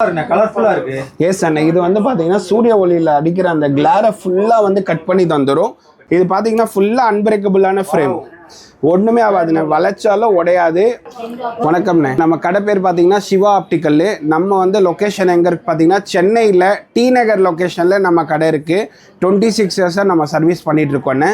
கலர்ஃபுல்லா இருக்கு. எஸ் அண்ணா, இது வந்து பாத்தீங்கன்னா சூரிய ஒளியில அடிக்கிற அந்த கிளாரை ஃபுல்லா வந்து கட் பண்ணி தந்துடும். இது பாத்தீங்கன்னா ஃபுல்லா அன்பிரேக்கபிளான ஃப்ரேம், ஒண்ணுமே ஆகாதுண்ணே, வளைச்சாலும் உடையாது. வணக்கம்ண்ணே, நம்ம கடை பேர் பார்த்தீங்கன்னா சிவா ஆப்டிக்கல். நம்ம வந்து லொக்கேஷன் எங்கே இருக்குது பார்த்தீங்கன்னா சென்னையில் டி நகர் லொக்கேஷனில் நம்ம கடை இருக்குது. 26 இயர்ஸாக நம்ம சர்வீஸ் பண்ணிகிட்ருக்கோண்ணே.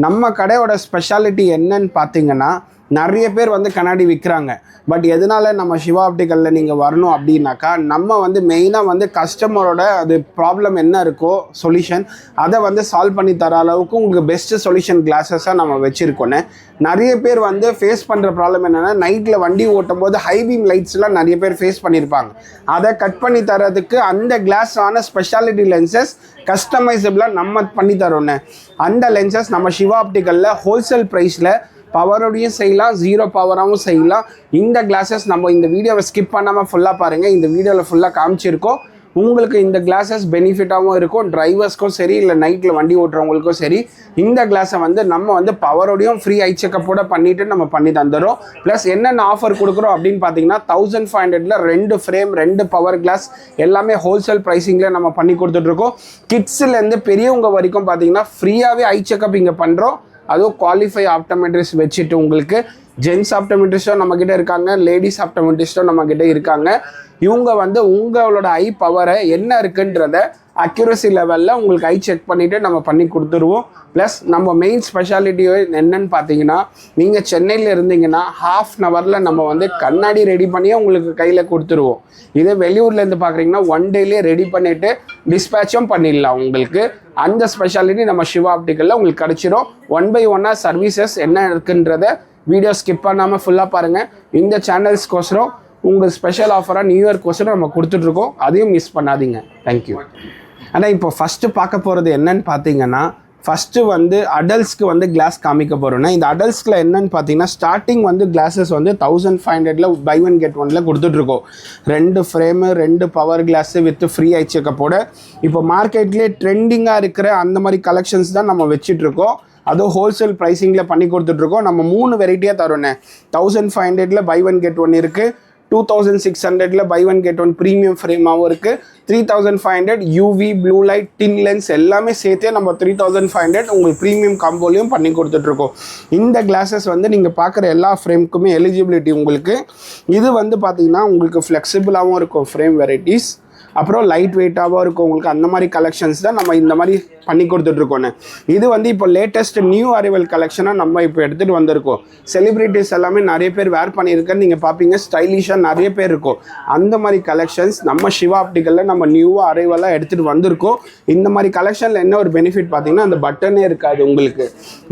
நம்ம கடையோட ஸ்பெஷாலிட்டி என்னன்னு பார்த்தீங்கன்னா, நிறைய பேர் வந்து கண்ணாடி விற்கிறாங்க. பட் எதனால நம்ம சிவா ஆப்டிக்கலில் நீங்கள் வரணும் அப்படின்னாக்கா, நம்ம வந்து மெயினாக வந்து கஸ்டமரோட அது ப்ராப்ளம் என்ன இருக்கோ சொல்யூஷன் அதை வந்து சால்வ் பண்ணி தர அளவுக்கு உங்களுக்கு பெஸ்ட்டு சொல்யூஷன் கிளாஸஸாக நம்ம வச்சுருக்கோண்ணே. நிறைய பேர் வந்து ஃபேஸ் பண்ணுற ப்ராப்ளம் என்னென்னா, நைட்டில் வண்டி ஓட்டும் போது ஹை பீம் லைட்ஸ்லாம் நிறைய பேர் ஃபேஸ் பண்ணியிருப்பாங்க. அதை கட் பண்ணி தரதுக்கு அந்த கிளாஸான ஸ்பெஷாலிட்டி லென்சஸ் கஸ்டமைசபிளாக நம்ம பண்ணி தரோண்ணே. அந்த லென்சஸ் நம்ம சிவா ஆப்டிக்கலில் ஹோல்சேல் ப்ரைஸில் பவரோடையும் செய்யலாம், ஜீரோ பவராகவும் செய்யலாம். இந்த கிளாஸஸ் நம்ம இந்த வீடியோவை ஸ்கிப் பண்ணாமல் ஃபுல்லாக பாருங்கள். இந்த வீடியோவில் ஃபுல்லாக காமிச்சிருக்கோம். உங்களுக்கு இந்த கிளாஸஸ் பெனிஃபிட்டாகவும் இருக்கும், டிரைவர்ஸ்க்கும் சரி, இல்லை நைட்டில் வண்டி ஓட்டுறவங்களுக்கும் சரி. இந்த கிளாஸை வந்து நம்ம வந்து பவரோடையும் ஃப்ரீ ஐ செக்கப்போட பண்ணிவிட்டு நம்ம பண்ணி தந்துடும். ப்ளஸ் என்னென்ன ஆஃபர் கொடுக்குறோம் அப்படின்னு பார்த்தீங்கன்னா, 1500 2 ஃப்ரேம் 2 பவர் கிளாஸ் எல்லாமே ஹோல்சேல் ப்ரைஸிங்கில் நம்ம பண்ணி கொடுத்துட்ருக்கோம். கிட்ஸ்லேருந்து பெரியவங்க வரைக்கும் பார்த்தீங்கன்னா ஃப்ரீயாகவே ஐ செக்கப் இங்கே பண்ணுறோம். அதுவும் குவாலிஃபை ஆப்டோமெட்ரிஸ்ட் வச்சுட்டு, உங்களுக்கு ஜென்ஸ் ஆப்டோமெட்ரிஸ்டும் நம்மக்கிட்ட இருக்காங்க, லேடிஸ் ஆப்டோமெட்ரிஸ்ட்டும் நம்மக்கிட்ட இருக்காங்க. இவங்க வந்து உங்களோட ஐ பவரை என்ன இருக்குன்றத அக்யூரசி லெவலில் உங்களுக்கு ஐ செக் பண்ணிவிட்டு நம்ம பண்ணி கொடுத்துருவோம். ப்ளஸ் நம்ம மெயின் ஸ்பெஷாலிட்டி என்னன்னு பார்த்தீங்கன்னா, நீங்கள் சென்னையில் இருந்தீங்கன்னா ½ நம்ம வந்து கண்ணாடி ரெடி பண்ணியே உங்களுக்கு கையில் கொடுத்துருவோம். இதே வெளியூர்லேருந்து பார்க்குறீங்கன்னா 1 டேலேயே ரெடி பண்ணிவிட்டு டிஸ்பேச்சும் பண்ணிடலாம். உங்களுக்கு அந்த ஸ்பெஷாலிட்டி நம்ம சிவா ஆப்டிக்கலில் உங்களுக்கு கிடச்சிரும். 1 by 1 சர்வீசஸ் என்ன இருக்குன்றத வீடியோ ஸ்கிப் பண்ணாமல் ஃபுல்லாக பாருங்கள். இந்த சேனல்ஸ்க்கோசரம் உங்கள் ஸ்பெஷல் ஆஃபராக நியூ இயர்க்கோசரம் நம்ம கொடுத்துட்ருக்கோம், அதையும் மிஸ் பண்ணாதீங்க. தேங்க்யூ. ஆனால் இப்போ ஃபஸ்ட்டு பார்க்க போகிறது என்னன்னு பார்த்தீங்கன்னா, ஃபஸ்ட்டு வந்து அடல்ட்ஸ்க்கு வந்து கிளாஸ் காமிக்க போகிறோன்னா, இந்த அடல்ட்ஸ்கில் என்னென்னு பார்த்தீங்கன்னா, ஸ்டார்டிங் வந்து கிளாஸஸ் வந்து 1500 buy 1 get 1 கொடுத்துட்ருக்கோம். 2 frame 2 power glass with free eye செக்கப்போட இப்போ மார்க்கெட்லேயே ட்ரெண்டிங்காக இருக்கிற அந்த மாதிரி கலெக்ஷன்ஸ் தான் நம்ம வச்சிட்ருக்கோம். அதுவும் ஹோல்சேல் ப்ரைஸிங்கில் பண்ணி கொடுத்துட்ருக்கோம். நம்ம 3 வெரைட்டியாக தரோண்ணே. 1500 buy 1 get 1 இருக்குது, 2600 buy 1 get 1 ப்ரீமியம் ஃப்ரேமாகவும் இருக்குது, 3500 UV ப்ளூ லைட் டின் லென்ஸ் எல்லாமே சேர்த்தே நம்ம 3500 உங்களுக்கு ப்ரீமியம் காம்போலையும் பண்ணி கொடுத்துட்ருக்கோம். இந்த கிளாஸஸ் வந்து நீங்கள் பார்க்குற எல்லா ஃப்ரேமுக்குமே எலிஜிபிலிட்டி உங்களுக்கு. இது வந்து பார்த்திங்கன்னா உங்களுக்கு ஃப்ளெக்சிபிளாகவும் இருக்கும் ஃப்ரேம் வெரைட்டிஸ், அப்புறம் லைட் வெயிட்டாகவும் இருக்கும் உங்களுக்கு. அந்த மாதிரி கலெக்ஷன்ஸ் தான் நம்ம இந்த மாதிரி பண்ணி கொடுத்துட்ருக்கோண்ணே. இது வந்து இப்போ லேட்டஸ்ட் நியூ அரைவல் கலெக்ஷனாக நம்ம இப்போ எடுத்துகிட்டு வந்திருக்கோம். செலிப்ரிட்டிஸ் எல்லாமே நிறைய பேர் வேர் பண்ணியிருக்கேன்னு நீங்கள் பார்ப்பீங்க, ஸ்டைலிஷாக நிறைய பேர் இருக்கும். அந்த மாதிரி கலெக்ஷன்ஸ் நம்ம சிவா ஆப்டிக்கலில் நம்ம நியூவாக அரைவலாக எடுத்துகிட்டு வந்திருக்கோம். இந்த மாதிரி கலெக்ஷனில் என்ன ஒரு பெனிஃபிட் பார்த்தீங்கன்னா, அந்த பட்டனே இருக்காது உங்களுக்கு,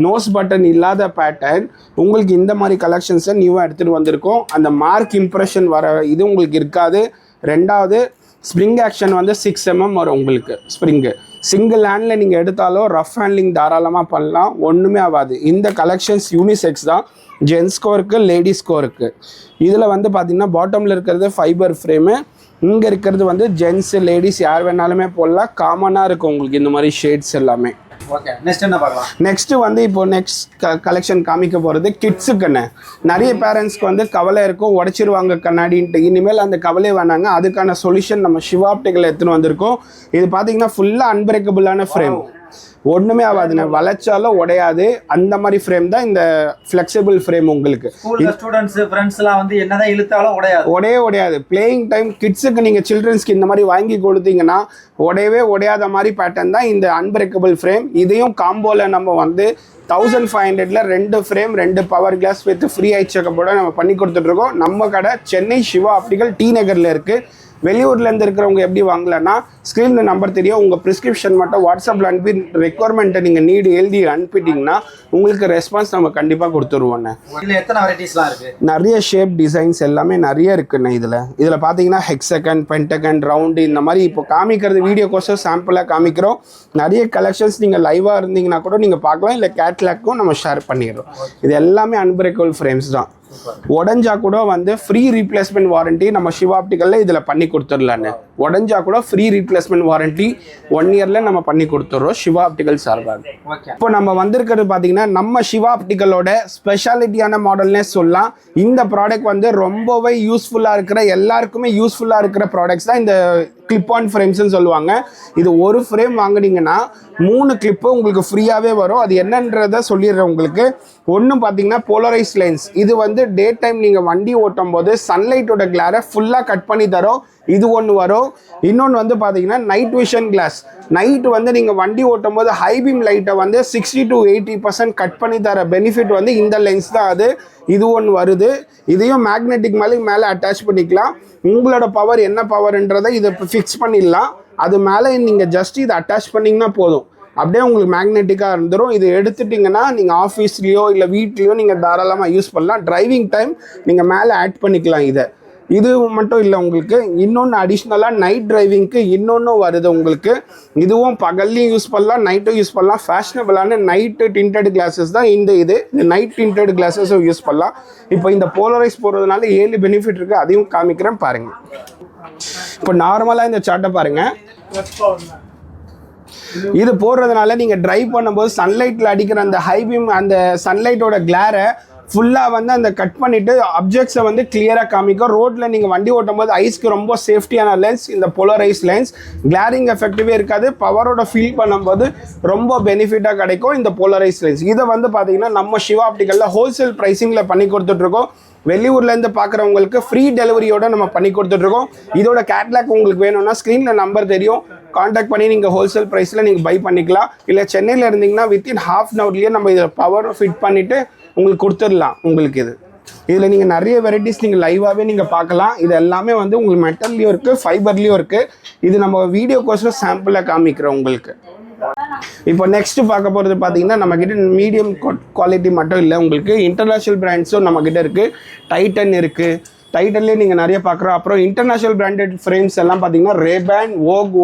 நோஸ் பட்டன் இல்லாத பேட்டர்ன் உங்களுக்கு இந்த மாதிரி கலெக்ஷன்ஸை நியூவாக எடுத்துகிட்டு வந்திருக்கோம். அந்த மார்க் இம்ப்ரெஷன் வர இது உங்களுக்கு இருக்காது. ரெண்டாவது, ஸ்ப்ரிங் ஆக்ஷன் வந்து 6 mm வரும் உங்களுக்கு. ஸ்ப்ரிங்கு சிங்கிள் ஹேண்டில் நீங்கள் எடுத்தாலும் ரஃப் ஹேண்ட்லிங் தாராளமாக பண்ணலாம், ஒன்றுமே ஆகாது. இந்த கலெக்ஷன்ஸ் யூனிசெக்ஸ் தான், ஜென்ஸ்க்கும் இருக்குது, லேடிஸ்க்கும் இருக்குது. இதில் வந்து பார்த்திங்கன்னா பாட்டமில் இருக்கிறது ஃபைபர் ஃப்ரேமு, இங்கே இருக்கிறது வந்து ஜென்ஸு லேடிஸ் யார் வேணாலுமே போடலாம். காமனாக இருக்கும் உங்களுக்கு இந்த மாதிரி ஷேட்ஸ் எல்லாமே. ஓகே, நெக்ஸ்ட் என்ன பார்க்கலாம்? நெக்ஸ்ட்டு வந்து இப்போ கலெக்ஷன் காமிக்க போகிறது கிட்ஸுக்குன்னு. நிறைய பேரண்ட்ஸ்க்கு வந்து கவலை இருக்கும், உடச்சிருவாங்க கண்ணாடின்ட்டு. இனிமேல் அந்த கவலையே வேணாங்க, அதுக்கான சொல்யூஷன் நம்ம சிவா ஆப்டிக்கல் எடுத்துன்னு வந்திருக்கோம். இது பார்த்தீங்கன்னா ஃபுல்லாக அன்பிரேக்கபிளான ஃப்ரேம், ஒன்றுமே ஆகாதுண்ணே, வளைச்சாலும் உடையாது. அந்த மாதிரி ஃப்ரேம் தான் இந்த ஃப்ளெக்சிபிள் ஃப்ரேம் உங்களுக்கு. ஸ்டூடெண்ட்ஸ் ஃப்ரெண்ட்ஸ்லாம் வந்து என்னதான் இழுத்தாலும் உடையாது. பிளேயிங் டைம் கிட்ஸுக்கு நீங்கள் சில்ட்ரன்ஸ்க்கு இந்த மாதிரி வாங்கி கொடுத்தீங்கன்னா உடையாத மாதிரி பேட்டர்ன் தான் இந்த அன்பிரேக்கபிள் ஃப்ரேம். இதையும் காம்போவில் நம்ம வந்து 1500 2 frame 2 power glass with free eye செக்கப்போட நம்ம பண்ணி கொடுத்துட்ருக்கோம். நம்ம கடை சென்னை சிவா ஆப்டிக்கல் டி நகரில் இருக்குது. வெளியூர்லேருந்து இருக்கிறவங்க எப்படி வாங்கலன்னா, ஸ்க்ரீனில் நம்பர் தெரியும், உங்கள் ப்ரிஸ்கிரிப்ஷன் மட்டும் வாட்ஸ்அப்பில் அனுப்பி ரெக்குவயர்மெண்ட்டை நீங்கள் நீடு எழுதி அனுப்பிட்டிங்கன்னா உங்களுக்கு ரெஸ்பான்ஸ் நம்ம கண்டிப்பாக கொடுத்துருவோண்ணே. எத்தனை வெரைட்டிஸ்லாம் இருக்குது? நிறைய ஷேப் டிசைன்ஸ் எல்லாமே நிறைய இருக்குண்ணே. இதில் பார்த்தீங்கன்னா ஹெக்ஸகன், பென்டகன், ரவுண்டு இந்த மாதிரி இப்போ காமிக்கிறது வீடியோக்கோசம் சாம்பிளாக காமிக்கிறோம். நிறைய கலெக்ஷன்ஸ் நீங்கள் லைவாக இருந்தீங்கன்னா கூட நீங்கள் பார்க்கலாம், இல்லை கேட்லாக்கும் நம்ம ஷேர் பண்ணிடுறோம். இது எல்லாமே அன்பிரேக்கபிள் ஃப்ரேம்ஸ் தான். உடஞ்சா கூட வந்து ஃப்ரீ ரீப்ளேஸ்மெண்ட் வாரண்டி நம்ம சிவா ஆப்டிக்கல்ல இதில் பண்ணி கொடுத்துடலான்னு. உடஞ்சா கூட ஃப்ரீ ரீப்ளேஸ்மெண்ட் வாரண்டி 1 இயர்ல நம்ம பண்ணி கொடுத்துட்றோம் சிவா ஆப்டிக்கல் சார்பாக. இப்போ நம்ம வந்திருக்கிறது பார்த்தீங்கன்னா நம்ம சிவா ஆப்டிக்கலோட ஸ்பெஷாலிட்டியான மாடல்னே சொல்லலாம். இந்த ப்ராடக்ட் வந்து ரொம்பவே யூஸ்ஃபுல்லாக இருக்கிற எல்லாருக்குமே யூஸ்ஃபுல்லாக இருக்கிற ப்ராடக்ட்ஸ் தான் இந்த கிளிப் ஆன் ஃப்ரேம்ஸ்ன்னு சொல்லுவாங்க. இது ஒரு ஃப்ரேம் வாங்குனீங்கன்னா 3 கிளிப்பு உங்களுக்கு ஃப்ரீயாகவே வரும். அது என்னன்றதை சொல்லிடுறேன் உங்களுக்கு. ஒன்று பார்த்தீங்கன்னா போலரைஸ் லென்ஸ். இது வந்து டே டைம் நீங்கள் வண்டி ஓட்டும் போது சன்லைட்டோட கிளாரை ஃபுல்லாக கட் பண்ணி தரும். இது ஒன்று வரும். இன்னொன்று வந்து பார்த்தீங்கன்னா நைட் விஷன் கிளாஸ். நைட்டு வந்து நீங்கள் வண்டி ஓட்டும் போது ஹை பீம் லைட்டை வந்து 60 to 80% கட் பண்ணி தர பெனிஃபிட் வந்து இந்த லென்ஸ் தான். அது இது ஒன்று வருது. இதையும் மேக்னெட்டிக் மேலே அட்டாச் பண்ணிக்கலாம். உங்களோட பவர் என்ன பவர்ன்றதை இதை ஃபிக்ஸ் பண்ணிடலாம். அது மேலே நீங்கள் ஜஸ்ட் இதை அட்டாச் பண்ணிங்கன்னா போதும், அப்படியே உங்களுக்கு மேக்னெட்டிக்காக இருந்துடும். இது எடுத்துட்டிங்கன்னா நீங்கள் ஆஃபீஸ்லேயோ இல்லை வீட்லேயோ நீங்கள் தாராளமாக யூஸ் பண்ணலாம். டிரைவிங் டைம் நீங்கள் மேலே ஆட் பண்ணிக்கலாம். இது மட்டும் இல்லை, உங்களுக்கு இன்னொன்று அடிஷ்னலாக நைட் டிரைவிங்க்கு இன்னொன்று வருது உங்களுக்கு. இதுவும் பகல்லையும் யூஸ் பண்ணலாம், நைட்டும் யூஸ் பண்ணலாம். ஃபேஷனபிளான நைட்டு டிண்டட் கிளாஸஸ் தான் இது நைட் டிண்டட் கிளாஸஸும் யூஸ் பண்ணலாம். இப்போ இந்த போலரைஸ் போடுறதுனால 7 பெனிஃபிட் இருக்குது, அதையும் காமிக்கிறேன் பாருங்கள். இப்போ நார்மலாக இந்த சார்ட்டை பாருங்கள். இது போடுறதுனால நீங்கள் ட்ரைவ் பண்ணும்போது சன்லைட்டில் அடிக்கிற அந்த ஹை பீம் அந்த சன்லைட்டோட கிளாரை ஃபுல்லாக வந்து அந்த கட் பண்ணிவிட்டு அப்ஜெக்ட்ஸை வந்து கிளியராக காமிக்கும். ரோட்டில் நீங்கள் வண்டி ஓட்டும் போது ஐஸ்க்கு ரொம்ப சேஃப்டியான லென்ஸ் இந்த போலரைஸ் லென்ஸ். கிளாரிங் எஃபெக்டிவே இருக்காது. பவரோட ஃபீல் பண்ணும்போது ரொம்ப பெனிஃபிட்டாக கிடைக்கும் இந்த போலரைஸ் லென்ஸ். இதை வந்து பார்த்தீங்கன்னா நம்ம சிவா ஆப்டிக்கலில் ஹோல்சேல் ப்ரைஸிங்கில் பண்ணி கொடுத்துட்ருக்கோம். வெளியூர்லேருந்து பார்க்குறவங்களுக்கு ஃப்ரீ டெலிவரியோட நம்ம பண்ணி கொடுத்துட்ருக்கோம். இதோட கேட்லாக் உங்களுக்கு வேணும்னா ஸ்க்ரீனில் நம்பர் தெரியும், காண்டாக்ட் பண்ணி நீங்கள் ஹோல்சேல் ப்ரைஸில் நீங்கள் பை பண்ணிக்கலாம். இல்லை சென்னையில் இருந்தீங்கன்னா வித்தின் ½ an hourலேயே நம்ம இதை பவர் ஃபிட் பண்ணிவிட்டு உங்களுக்கு கொடுத்துடலாம். உங்களுக்கு இதில் நீங்கள் நிறைய வெரைட்டிஸ் நீங்கள் லைவாகவே நீங்கள் பார்க்கலாம். இது எல்லாமே வந்து உங்களுக்கு மெட்டல்லையும் இருக்குது, ஃபைபர்லேயும் இருக்குது. இது நம்ம வீடியோ கோர்ஸில் சாம்பிளாக காமிக்கிறோம் உங்களுக்கு. இப்போ நெக்ஸ்ட் பார்க்க போகிறது பார்த்தீங்கன்னா நம்மக்கிட்ட மீடியம் குவாலிட்டி மட்டும் இல்லை, உங்களுக்கு இன்டர்நேஷ்னல் பிராண்ட்ஸும் நம்மக்கிட்ட இருக்குது. டைட்டன் இருக்குது, டைட்டன்லேயே நீங்கள் நிறைய பார்க்குறோம். அப்புறம் இன்டர்நேஷ்னல் பிராண்டட் ஃப்ரேம்ஸ் எல்லாம் பார்த்தீங்கன்னா ரேபேன்,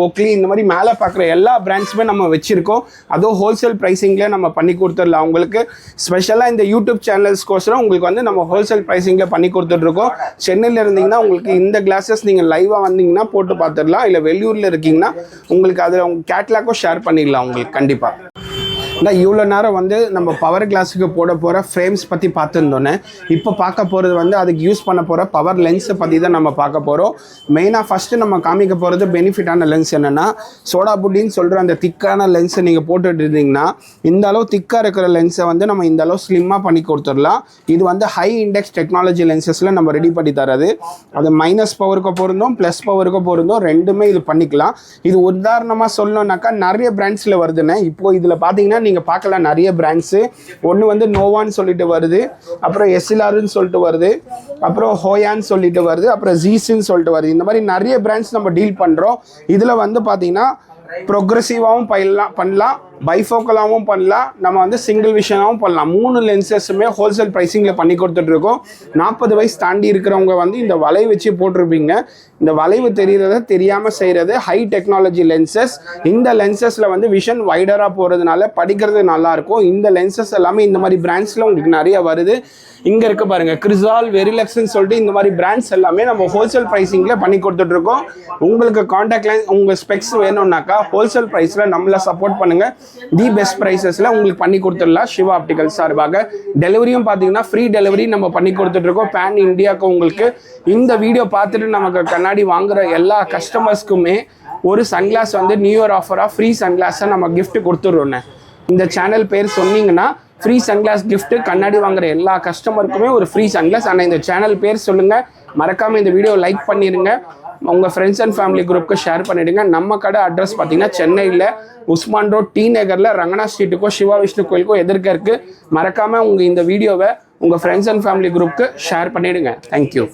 ஓக்லி இந்த மாதிரி மேலே பார்க்குற எல்லா பிராண்ட்ஸுமே நம்ம வச்சுருக்கோம். அதுவும் ஹோல்சேல் ப்ரைஸிங்லேயே நம்ம பண்ணி கொடுத்துடலாம். உங்களுக்கு ஸ்பெஷலாக இந்த யூடியூப் சேனல்ஸ்க்கோசரம் உங்களுக்கு வந்து நம்ம ஹோல்சேல் ப்ரைஸிங்கில் பண்ணி கொடுத்துட்ருக்கோம். சென்னையில் இருந்தீங்கன்னா உங்களுக்கு இந்த கிளாஸஸ் நீங்கள் லைவாக வந்தீங்கன்னா போட்டு பார்த்துடலாம். இல்லை வெளியூரில் இருக்கீங்கன்னா உங்களுக்கு அதில் உங்கள் கேட்லாக்கும் ஷேர் பண்ணிடலாம் உங்களுக்கு கண்டிப்பாக. இவ்வளோ நேரம் வந்து நம்ம பவர் கிளாஸுக்கு போட போகிற ஃப்ரேம்ஸ் பற்றி பார்த்துருந்தோன்னே இப்போ பார்க்க போகிறது வந்து அதுக்கு யூஸ் பண்ண போகிற பவர் லென்ஸை பற்றி தான் நம்ம பார்க்க போகிறோம். மெயினாக ஃபஸ்ட்டு நம்ம காமிக்க போகிறது பெனிஃபிட்டான லென்ஸ் என்னென்னா சோடா புட்டின்னு சொல்கிற அந்த திக்கான லென்ஸை நீங்கள் போட்டுட்டு இருந்தீங்கன்னா இந்த அளவு திக்காக இருக்கிற லென்ஸை வந்து நம்ம இந்த அளவு ஸ்லிம்மாக பண்ணி கொடுத்துடலாம். இது வந்து ஹை இண்டெக்ஸ் டெக்னாலஜி லென்சஸில் நம்ம ரெடி பண்ணி தரது. அது மைனஸ் பவருக்கு பொருந்தும் ப்ளஸ் பவருக்கு பொருந்தும், ரெண்டுமே இது பண்ணிக்கலாம். இது உதாரணமாக சொல்லணுன்னாக்கா நிறைய பிராண்ட்ஸில் வருதுன்னு. இப்போது இதில் பார்த்தீங்கன்னா நீங்கள் பார்க்கலாம் நிறைய பிராண்ட்ஸு. ஒன்று வந்து நோவான்னு சொல்லிட்டு வருது, அப்புறம் எஸ்எல்ஆர்னு சொல்லிட்டு வருது, அப்புறம் ஹோயான்னு சொல்லிட்டு வருது, அப்புறம் ஜீஸ்ன்னு சொல்லிட்டு வருது. இந்த மாதிரி நிறைய பிராண்ட்ஸ் நம்ம டீல் பண்ணுறோம். இதில் வந்து பார்த்தீங்கன்னா ப்ரொக்ரெசிவாகவும் பண்ணலாம், பைஃபோக்கலாகவும் பண்ணலாம், நம்ம வந்து சிங்கிள் விஷனாகவும் பண்ணலாம். 3 லென்சஸுமே ஹோல்சேல் ப்ரைஸிங்கில் பண்ணி கொடுத்துட்ருக்கோம். 40 வயசு தாண்டி இருக்கிறவங்க வந்து இந்த வளைவு வச்சு போட்டிருப்பீங்க. இந்த வளைவு தெரிகிறத தெரியாமல் செய்கிறது ஹை டெக்னாலஜி லென்சஸ். இந்த லென்சஸில் வந்து விஷன் வைடராக போகிறதுனால படிக்கிறது நல்லாயிருக்கும். இந்த லென்சஸ் எல்லாமே இந்த மாதிரி பிராண்ட்ஸில் உங்களுக்கு நிறைய வருது. இங்கே இருக்க பாருங்கள் கிரிசால், வெரிலக்ஸ்ன்னு சொல்லிட்டு இந்த மாதிரி பிராண்ட்ஸ் எல்லாமே நம்ம ஹோல்சேல் ப்ரைஸிங்கில் பண்ணி கொடுத்துட்ருக்கோம். உங்களுக்கு காண்டாக்ட் லென்ஸ் உங்கள் ஸ்பெக்ஸ் வேணும்னாக்கா ஹோல்சேல் ப்ரைஸில் நம்மளை சப்போர்ட் பண்ணுங்கள். தி பெஸ்ட் ப்ரைஸஸில் உங்களுக்கு பண்ணி கொடுத்துடலாம் சிவா ஆப்டிக்கல் சார்பாக. டெலிவரியும் பார்த்தீங்கன்னா ஃப்ரீ டெலிவரி நம்ம பண்ணி கொடுத்துட்ருக்கோம் பேன் இண்டியாவுக்கு. உங்களுக்கு இந்த வீடியோ பார்த்துட்டு நமக்கு கண்ணாடி வாங்குகிற எல்லா கஸ்டமர்ஸ்க்குமே ஒரு சன்கிளாஸ் வந்து நியூ இயர் ஆஃபராக ஃப்ரீ சன்கிளாஸை நம்ம கிஃப்ட் கொடுத்துட்றோன்னு. இந்த சேனல் பேர் சொன்னீங்கன்னா ஃப்ரீ சன்கிளாஸ் கிஃப்ட்டு. கண்ணாடி வாங்குற எல்லா கஸ்டமருக்குமே ஒரு ஃப்ரீ சன்கிளாஸ். ஆனால் இந்த சேனல் பேர் சொல்லுங்கள். மறக்காமல் இந்த வீடியோ லைக் பண்ணிடுங்க, உங்கள் ஃப்ரெண்ட்ஸ் அண்ட் ஃபேமிலி குரூப்புக்கு ஷேர் பண்ணிவிடுங்க. நம்ம கடை அட்ரஸ் பார்த்தீங்கன்னா சென்னையில் உஸ்மான் ரோட் டி நகரில் ரங்கனா ஸ்ட்ரீட்டுக்கோ சிவா விஷ்ணு கோயிலுக்கோ எதிர்க்க இருக்குது. மறக்காமல் உங்கள் இந்த வீடியோவை உங்கள் ஃப்ரெண்ட்ஸ் அண்ட் ஃபேமிலி குரூப்புக்கு ஷேர் பண்ணிவிடுங்க. தேங்க்யூ.